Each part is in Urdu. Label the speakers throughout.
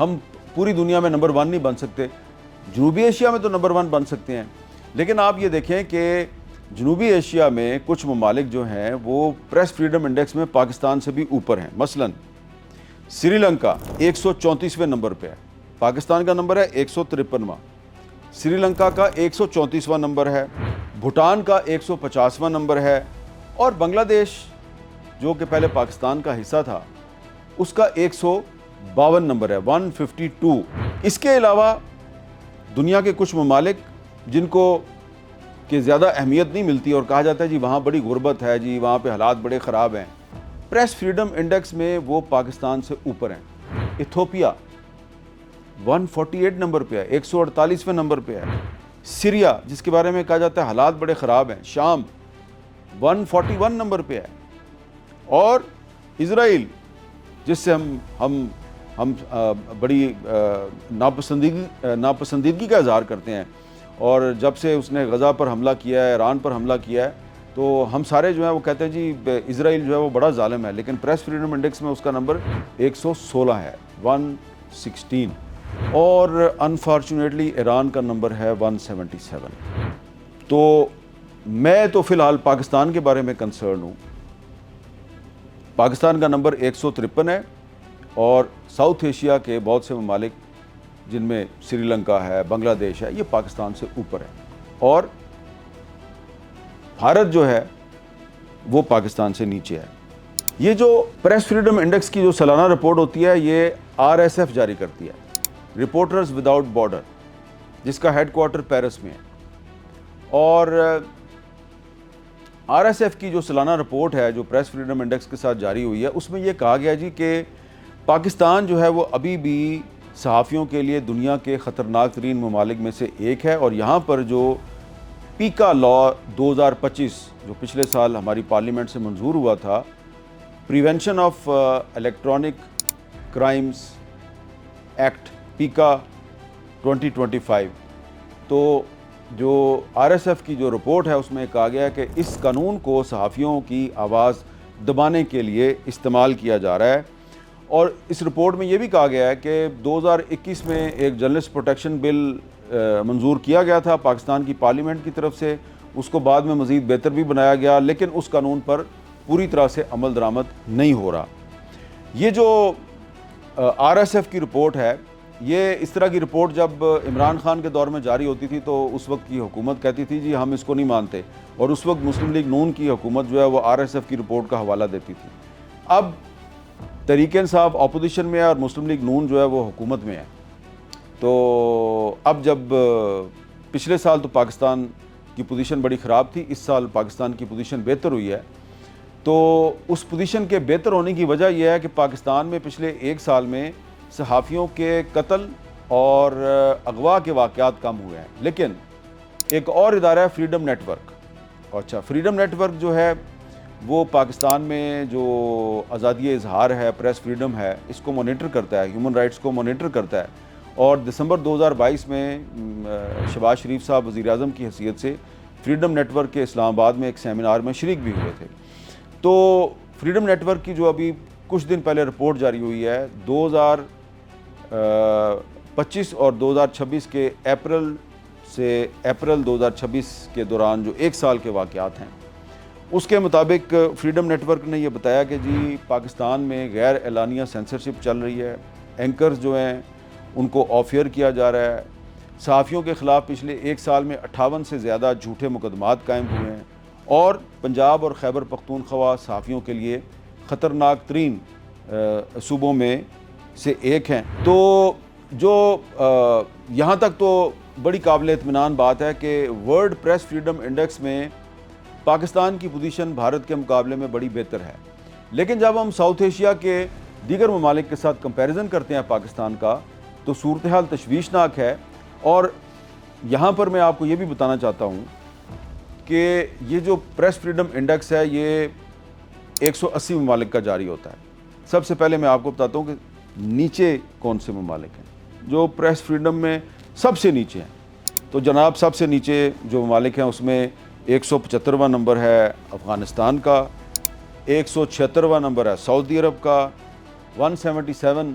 Speaker 1: ہم پوری دنیا میں نمبر 1 نہیں بن سکتے، جنوبی ایشیا میں تو نمبر 1 بن سکتے ہیں، لیکن آپ یہ دیکھیں کہ جنوبی ایشیا میں کچھ ممالک جو ہیں وہ پریس فریڈم انڈیکس میں پاکستان سے بھی اوپر ہیں۔ مثلا سری لنکا 134ویں نمبر پہ ہے، پاکستان کا نمبر ہے 153واں، سری لنکا کا 134واں نمبر ہے، بھوٹان کا 150واں نمبر ہے، اور بنگلہ دیش جو کہ پہلے پاکستان کا حصہ تھا اس کا 152 نمبر ہے، 152۔ اس کے علاوہ دنیا کے کچھ ممالک جن کو کہ زیادہ اہمیت نہیں ملتی اور کہا جاتا ہے جی وہاں بڑی غربت ہے، جی وہاں پہ حالات بڑے خراب ہیں، پریس فریڈم انڈیکس میں وہ پاکستان سے اوپر ہیں۔ ایتھوپیا 148 نمبر پہ ہے، 148ویں نمبر پہ ہے۔ سیریا جس کے بارے میں کہا جاتا ہے حالات بڑے خراب ہیں، شام 141 نمبر پہ ہے، اور اسرائیل جس سے ہم بڑی ناپسندیدگی کا اظہار کرتے ہیں، اور جب سے اس نے غزہ پر حملہ کیا ہے، ایران پر حملہ کیا ہے، تو ہم سارے جو ہیں وہ کہتے ہیں جی اسرائیل جو ہے وہ بڑا ظالم ہے، لیکن پریس فریڈم انڈیکس میں اس کا نمبر 116 ہے، 116، اور انفارچونیٹلی ایران کا نمبر ہے 177۔ تو میں تو فی الحال پاکستان کے بارے میں کنسرن ہوں۔ پاکستان کا نمبر 153 ہے، اور ساؤتھ ایشیا کے بہت سے ممالک جن میں سری لنکا ہے، بنگلہ دیش ہے، یہ پاکستان سے اوپر ہے، اور بھارت جو ہے وہ پاکستان سے نیچے ہے۔ یہ جو پریس فریڈم انڈیکس کی جو سالانہ رپورٹ ہوتی ہے یہ RSF جاری کرتی ہے، رپورٹرز وداؤٹ بارڈر، جس کا ہیڈ کوارٹر پیرس میں ہے، اور RSF کی جو سالانہ رپورٹ ہے جو پریس فریڈم انڈیکس کے ساتھ جاری ہوئی ہے اس میں یہ کہا گیا جی کہ پاکستان جو ہے وہ ابھی بھی صحافیوں کے لیے دنیا کے خطرناک ترین ممالک میں سے ایک ہے، اور یہاں پر جو پیکا لا 2025 جو پچھلے سال ہماری پارلیمنٹ سے منظور ہوا تھا، prevention of electronic crimes act پیکا 2025، تو جو RSF کی جو رپورٹ ہے اس میں کہا گیا ہے کہ اس قانون کو صحافیوں کی آواز دبانے کے لیے استعمال کیا جا رہا ہے، اور اس رپورٹ میں یہ بھی کہا گیا ہے کہ 2021 میں ایک جرنلسٹ پروٹیکشن بل منظور کیا گیا تھا پاکستان کی پارلیمنٹ کی طرف سے، اس کو بعد میں مزید بہتر بھی بنایا گیا، لیکن اس قانون پر پوری طرح سے عمل درآمد نہیں ہو رہا۔ یہ جو RSF کی رپورٹ ہے، یہ اس طرح کی رپورٹ جب عمران خان کے دور میں جاری ہوتی تھی تو اس وقت کی حکومت کہتی تھی جی ہم اس کو نہیں مانتے، اور اس وقت مسلم لیگ نون کی حکومت جو ہے وہ RSF کی رپورٹ کا حوالہ دیتی تھی۔ اب تحریک انصاف اپوزیشن میں ہے اور مسلم لیگ نون جو ہے وہ حکومت میں ہے، تو اب جب پچھلے سال تو پاکستان کی پوزیشن بڑی خراب تھی، اس سال پاکستان کی پوزیشن بہتر ہوئی ہے، تو اس پوزیشن کے بہتر ہونے کی وجہ یہ ہے کہ پاکستان میں پچھلے ایک سال میں صحافیوں کے قتل اور اغوا کے واقعات کم ہوئے ہیں، لیکن ایک اور ادارہ ہے فریڈم نیٹ ورک۔ اچھا، فریڈم نیٹ ورک جو ہے وہ پاکستان میں جو آزادی اظہار ہے، پریس فریڈم ہے، اس کو مانیٹر کرتا ہے، ہیومن رائٹس کو مانیٹر کرتا ہے، اور دسمبر 2022 میں شہباز شریف صاحب وزیر اعظم کی حیثیت سے فریڈم نیٹ ورک کے اسلام آباد میں ایک سیمینار میں شریک بھی ہوئے تھے۔ تو فریڈم نیٹ ورک کی جو ابھی کچھ دن پہلے رپورٹ جاری ہوئی ہے، 2025 اور 2026 کے اپریل 2026 کے دوران جو ایک سال کے واقعات ہیں، اس کے مطابق فریڈم نیٹ ورک نے یہ بتایا کہ جی پاکستان میں غیر اعلانیہ سینسرشپ چل رہی ہے، اینکرز جو ہیں ان کو آف ایئر کیا جا رہا ہے، صحافیوں کے خلاف پچھلے ایک سال میں 58 سے زیادہ جھوٹے مقدمات قائم ہوئے ہیں، اور پنجاب اور خیبر پختونخوا صحافیوں کے لیے خطرناک ترین صوبوں میں سے ایک ہیں۔ تو جو یہاں تک تو بڑی قابل اطمینان بات ہے کہ ورلڈ پریس فریڈم انڈیکس میں پاکستان کی پوزیشن بھارت کے مقابلے میں بڑی بہتر ہے، لیکن جب ہم ساؤتھ ایشیا کے دیگر ممالک کے ساتھ کمپیریزن کرتے ہیں پاکستان کا تو صورتحال تشویشناک ہے، اور یہاں پر میں آپ کو یہ بھی بتانا چاہتا ہوں کہ یہ جو پریس فریڈم انڈیکس ہے یہ 180 ممالک کا جاری ہوتا ہے۔ سب سے پہلے میں آپ کو بتاتا ہوں کہ نیچے کون سے ممالک ہیں جو پریس فریڈم میں سب سے نیچے ہیں۔ تو جناب سب سے نیچے جو ممالک ہیں اس میں 175واں نمبر ہے افغانستان کا، 176واں نمبر ہے سعودی عرب کا، 177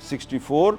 Speaker 1: 64,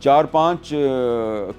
Speaker 1: 4-5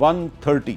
Speaker 1: 130,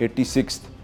Speaker 1: 86,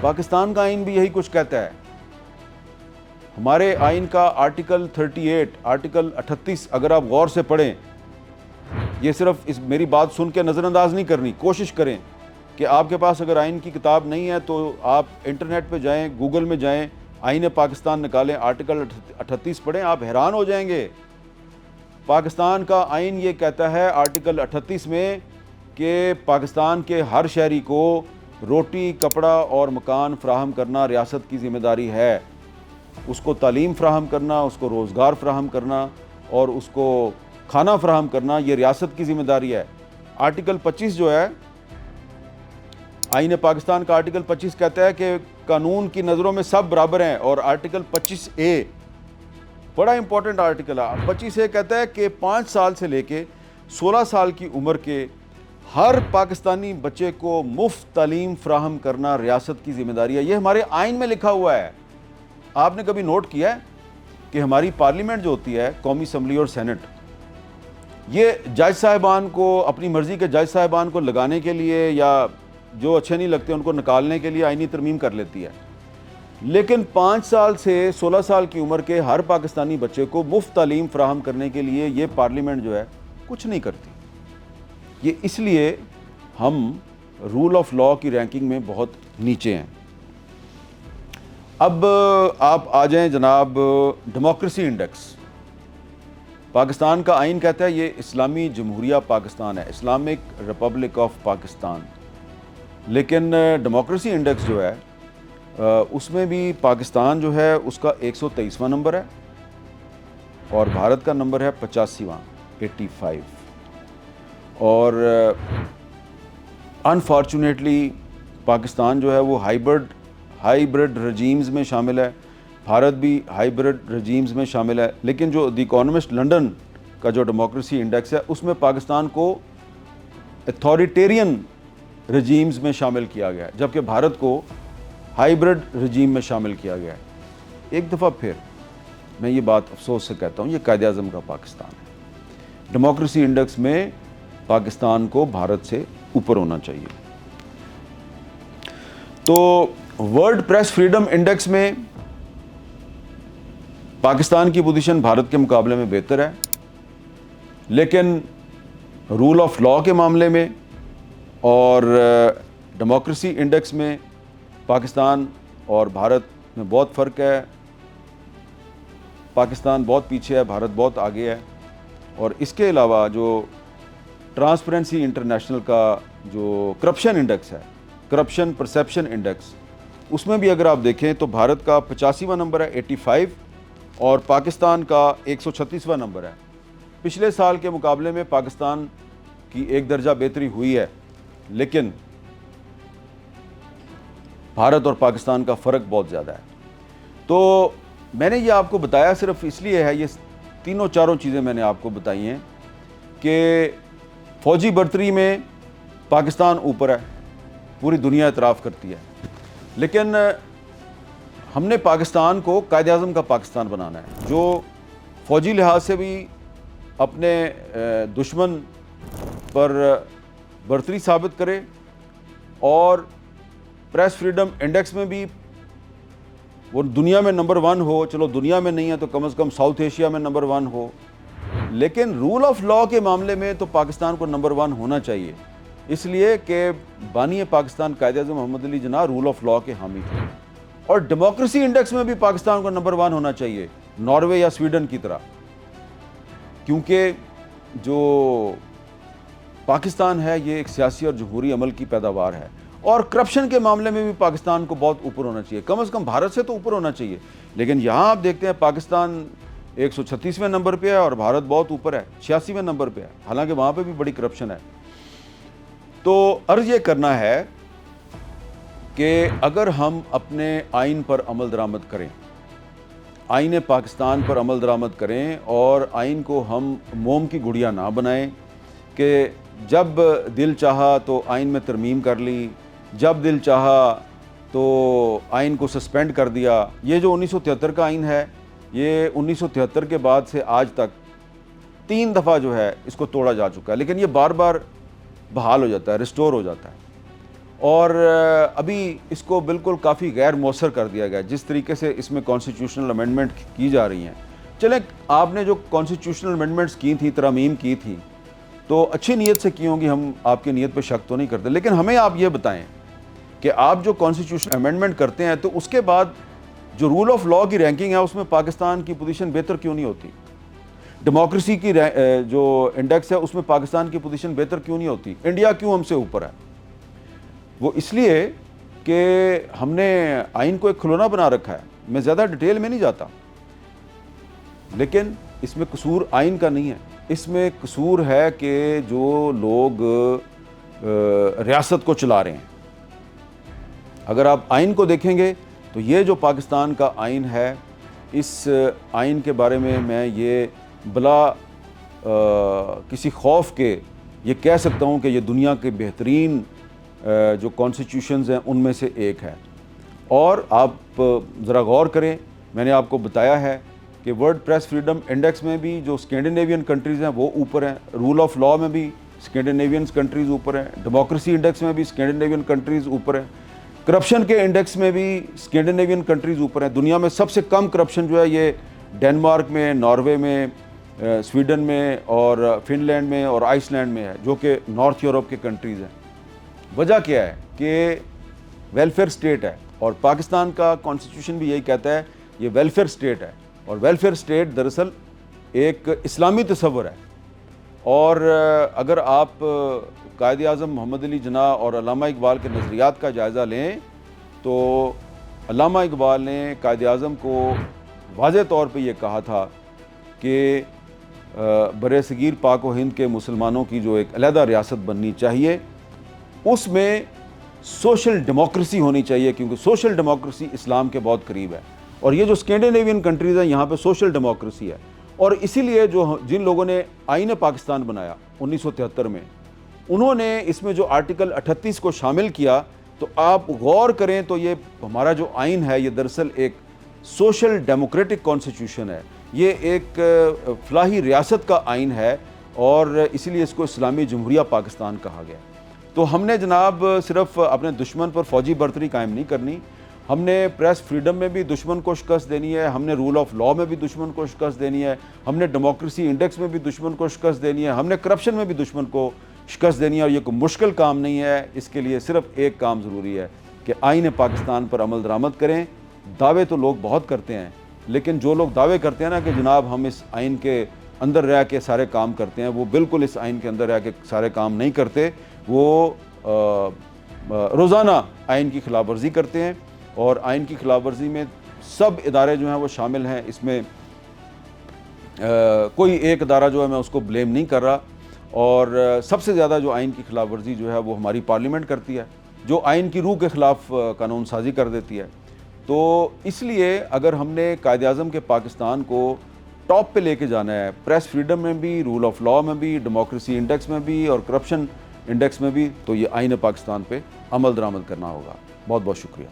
Speaker 1: پاکستان کا آئین بھی یہی کچھ کہتا ہے. ہمارے آئین کا آرٹیکل 38 آرٹیکل 38 اگر آپ غور سے پڑھیں, یہ صرف میری بات سن کے نظر انداز نہیں کرنی, کوشش کریں کہ آپ کے پاس اگر آئین کی کتاب نہیں ہے تو آپ انٹرنیٹ پہ جائیں, گوگل میں جائیں, آئین پاکستان نکالیں, آرٹیکل 38 پڑھیں, آپ حیران ہو جائیں گے. پاکستان کا آئین یہ کہتا ہے آرٹیکل 38 میں کہ پاکستان کے ہر شہری کو روٹی, کپڑا اور مکان فراہم کرنا ریاست کی ذمہ داری ہے. اس کو تعلیم فراہم کرنا, اس کو روزگار فراہم کرنا اور اس کو کھانا فراہم کرنا یہ ریاست کی ذمہ داری ہے. آرٹیکل 25 جو ہے آئین پاکستان کا, آرٹیکل 25 کہتا ہے کہ قانون کی نظروں میں سب برابر ہیں. اور آرٹیکل 25A بڑا امپورٹنٹ آرٹیکل ہے. 25A کہتا ہے کہ 5 سال سے لے کے 16 سال کی عمر کے ہر پاکستانی بچے کو مفت تعلیم فراہم کرنا ریاست کی ذمہ داری ہے. یہ ہمارے آئین میں لکھا ہوا ہے. آپ نے کبھی نوٹ کیا ہے کہ ہماری پارلیمنٹ جو ہوتی ہے, قومی اسمبلی اور سینٹ, یہ جج صاحبان کو, اپنی مرضی کے جج صاحبان کو لگانے کے لیے یا جو اچھے نہیں لگتے ان کو نکالنے کے لیے آئینی ترمیم کر لیتی ہے, لیکن 5 سال سے 16 سال کی عمر کے ہر پاکستانی بچے کو مفت تعلیم فراہم کرنے کے لیے یہ پارلیمنٹ جو ہے کچھ نہیں کرتی. یہ اس لیے ہم رول آف لاء کی رینکنگ میں بہت نیچے ہیں. اب آپ آ جائیں جناب ڈیموکریسی انڈیکس. پاکستان کا آئین کہتا ہے یہ اسلامی جمہوریہ پاکستان ہے, اسلامک ریپبلک آف پاکستان, لیکن ڈیموکریسی انڈیکس جو ہے اس میں بھی پاکستان جو ہے اس کا 123واں نمبر ہے اور بھارت کا نمبر ہے 85واں 85. اور انفارچونیٹلی پاکستان جو ہے وہ ہائیبرڈ رجیمز میں شامل ہے, بھارت بھی ہائیبرڈ رجیمز میں شامل ہے. لیکن جو دی اکانومسٹ لنڈن کا جو ڈیموکریسی انڈیکس ہے اس میں پاکستان کو اتھارٹیرین رجیمز میں شامل کیا گیا ہے, جبکہ بھارت کو ہائیبرڈ رجیم میں شامل کیا گیا ہے. ایک دفعہ پھر میں یہ بات افسوس سے کہتا ہوں, یہ قائد اعظم کا پاکستان ہے. ڈیموکریسی انڈیکس میں پاکستان کو بھارت سے اوپر ہونا چاہیے. تو ورلڈ پریس فریڈم انڈیکس میں پاکستان کی پوزیشن بھارت کے مقابلے میں بہتر ہے, لیکن رول آف لاء کے معاملے میں اور ڈیموکریسی انڈیکس میں پاکستان اور بھارت میں بہت فرق ہے. پاکستان بہت پیچھے ہے, بھارت بہت آگے ہے. اور اس کے علاوہ جو ٹرانسپیرنسی انٹرنیشنل کا جو کرپشن انڈیکس ہے, کرپشن پرسیپشن انڈیکس, اس میں بھی اگر آپ دیکھیں تو بھارت کا 85واں نمبر ہے 85 اور پاکستان کا 136واں نمبر ہے. پچھلے سال کے مقابلے میں پاکستان کی ایک درجہ بہتری ہوئی ہے, لیکن بھارت اور پاکستان کا فرق بہت زیادہ ہے. تو میں نے یہ آپ کو بتایا صرف اس لیے ہے, یہ تینوں چاروں چیزیں میں نے آپ کو بتائی ہیں کہ فوجی برتری میں پاکستان اوپر ہے, پوری دنیا اعتراف کرتی ہے, لیکن ہم نے پاکستان کو قائد اعظم کا پاکستان بنانا ہے جو فوجی لحاظ سے بھی اپنے دشمن پر برتری ثابت کرے اور پریس فریڈم انڈیکس میں بھی وہ دنیا میں نمبر 1 ہو. چلو دنیا میں نہیں ہے تو کم از کم ساؤتھ ایشیا میں نمبر 1 ہو, لیکن رول آف لاء کے معاملے میں تو پاکستان کو نمبر 1 ہونا چاہیے, اس لیے کہ بانی پاکستان قائد اعظم محمد Ali Jinnah role of law کے حامی تھے. اور ڈیموکریسی انڈیکس میں بھی پاکستان کو نمبر 1 ہونا چاہیے, ناروے یا سویڈن کی طرح, کیونکہ جو پاکستان ہے یہ ایک سیاسی اور جمہوری عمل کی پیداوار ہے. اور کرپشن کے معاملے میں بھی پاکستان کو بہت اوپر ہونا چاہیے, کم از کم بھارت سے تو اوپر ہونا چاہیے. لیکن یہاں آپ دیکھتے ہیں پاکستان 136ویں نمبر پہ ہے اور بھارت بہت اوپر ہے, 86ویں نمبر پہ ہے, حالانکہ وہاں پہ بھی بڑی کرپشن ہے. تو عرض یہ کرنا ہے کہ اگر ہم اپنے آئین پر عمل درآمد کریں, آئین پاکستان پر عمل درآمد کریں اور آئین کو ہم موم کی گڑیا نہ بنائیں کہ جب دل چاہا تو آئین میں ترمیم کر لی, جب دل چاہا تو آئین کو سسپینڈ کر دیا. یہ جو 1973 کا آئین ہے, یہ 1973 کے بعد سے آج تک 3 دفعہ جو ہے اس کو توڑا جا چکا ہے, لیکن یہ بار بار بحال ہو جاتا ہے. اور 1973 اور ابھی اس کو بالکل کافی غیر مؤثر کر دیا گیا جس طریقے سے اس میں کانسٹیٹیوشنل امینڈمنٹ کی جا رہی ہیں. چلیں آپ نے جو کانسٹیٹیوشنل امینڈمنٹس کی تھیں، ترامیم کی تھیں، تو اچھی نیت سے کی ہوں گی، ہم آپ کی نیت پہ شک تو نہیں کرتے، لیکن ہمیں آپ یہ بتائیں کہ آپ جو کانسٹیٹیوشن امینڈمنٹ کرتے ہیں تو اس کے بعد جو رول آف لاء کی رینکنگ ہے اس میں پاکستان کی پوزیشن بہتر کیوں نہیں ہوتی؟ ڈیموکریسی کی جو انڈیکس ہے اس میں پاکستان کی پوزیشن بہتر کیوں نہیں ہوتی؟ انڈیا کیوں ہم سے اوپر ہے؟ وہ اس لیے کہ ہم نے آئین کو ایک کھلونا بنا رکھا ہے. میں زیادہ ڈیٹیل میں نہیں جاتا، لیکن اس میں قصور آئین کا نہیں ہے، اس میں قصور ہے کہ جو لوگ ریاست کو چلا رہے ہیں. اگر آپ آئین کو دیکھیں گے تو یہ جو پاکستان کا آئین ہے، اس آئین کے بارے میں یہ بلا کسی خوف کے یہ کہہ سکتا ہوں کہ یہ دنیا کے بہترین جو کانسٹیٹیوشنز ہیں ان میں سے ایک ہے. اور آپ ذرا غور کریں، میں نے آپ کو بتایا ہے کہ ورلڈ پریس فریڈم انڈیکس میں بھی جو اسکینڈینیوین کنٹریز ہیں وہ اوپر ہیں، رول آف لاء میں بھی اسکینڈینیوین کنٹریز اوپر ہیں، ڈیموکریسی انڈیکس میں بھی اسکینڈینیوین کنٹریز اوپر ہیں، کرپشن کے انڈیکس میں بھی اسکینڈینیوین کنٹریز اوپر ہیں. دنیا میں سب سے کم کرپشن جو ہے یہ ڈینمارک میں، ناروے میں، سویڈن میں اور فن لینڈ میں اور آئس لینڈ میں ہے، جو کہ نارتھ یورپ کے کنٹریز ہیں. وجہ کیا ہے کہ ویلفیئر سٹیٹ ہے، اور پاکستان کا کانسٹیٹیوشن بھی یہی کہتا ہے یہ ویلفیئر سٹیٹ ہے. اور ویلفیئر سٹیٹ دراصل ایک اسلامی تصور ہے. اور اگر آپ قائد اعظم محمد علی جناح اور علامہ اقبال کے نظریات کا جائزہ لیں تو علامہ اقبال نے قائد اعظم کو واضح طور پہ یہ کہا تھا کہ برِ صغیر پاک و ہند کے مسلمانوں کی جو ایک علیحدہ ریاست بننی چاہیے، اس میں سوشل ڈیموکریسی ہونی چاہیے، کیونکہ سوشل ڈیموکریسی اسلام کے بہت قریب ہے. اور یہ جو اسکینڈینیوین کنٹریز ہیں یہاں پہ سوشل ڈیموکریسی ہے. اور اسی لیے جن لوگوں نے آئین پاکستان بنایا 1973 میں، انہوں نے اس میں جو آرٹیکل 38 کو شامل کیا، تو آپ غور کریں تو یہ ہمارا جو آئین ہے یہ دراصل ایک سوشل ڈیموکریٹک کانسٹیٹیوشن ہے. یہ ایک فلاحی ریاست کا آئین ہے، اور اسی لیے اس کو اسلامی جمہوریہ پاکستان کہا گیا. تو ہم نے جناب صرف اپنے دشمن پر فوجی برتری قائم نہیں کرنی، ہم نے پریس فریڈم میں بھی دشمن کو شکست دینی ہے، ہم نے رول آف لاء میں بھی دشمن کو شکست دینی ہے، ہم نے ڈیموکریسی انڈیکس میں بھی دشمن کو شکست دینی ہے، ہم نے کرپشن میں بھی دشمن کو شکست دینی ہے. اور یہ کوئی مشکل کام نہیں ہے. اس کے لیے صرف ایک کام ضروری ہے کہ آئین پاکستان پر عمل درآمد کریں. دعوے تو لوگ بہت کرتے ہیں، لیکن جو لوگ دعوے کرتے ہیں نا کہ جناب ہم اس آئین کے اندر رہ کے سارے کام کرتے ہیں، وہ بالکل اس آئین کے اندر رہ کے سارے کام نہیں کرتے. وہ روزانہ آئین کی خلاف ورزی کرتے ہیں، اور آئین کی خلاف ورزی میں سب ادارے جو ہیں وہ شامل ہیں. اس میں کوئی ایک ادارہ جو ہے میں اس کو بلیم نہیں کر رہا. اور سب سے زیادہ جو آئین کی خلاف ورزی جو ہے وہ ہماری پارلیمنٹ کرتی ہے، جو آئین کی روح کے خلاف قانون سازی کر دیتی ہے. تو اس لیے اگر ہم نے قائد اعظم کے پاکستان کو ٹاپ پہ لے کے جانا ہے، پریس فریڈم میں بھی، رول آف لاء میں بھی، ڈیموکریسی انڈیکس میں بھی اور کرپشن انڈیکس میں بھی، تو یہ آئین پاکستان پہ عمل درآمد کرنا ہوگا. بہت بہت شکریہ.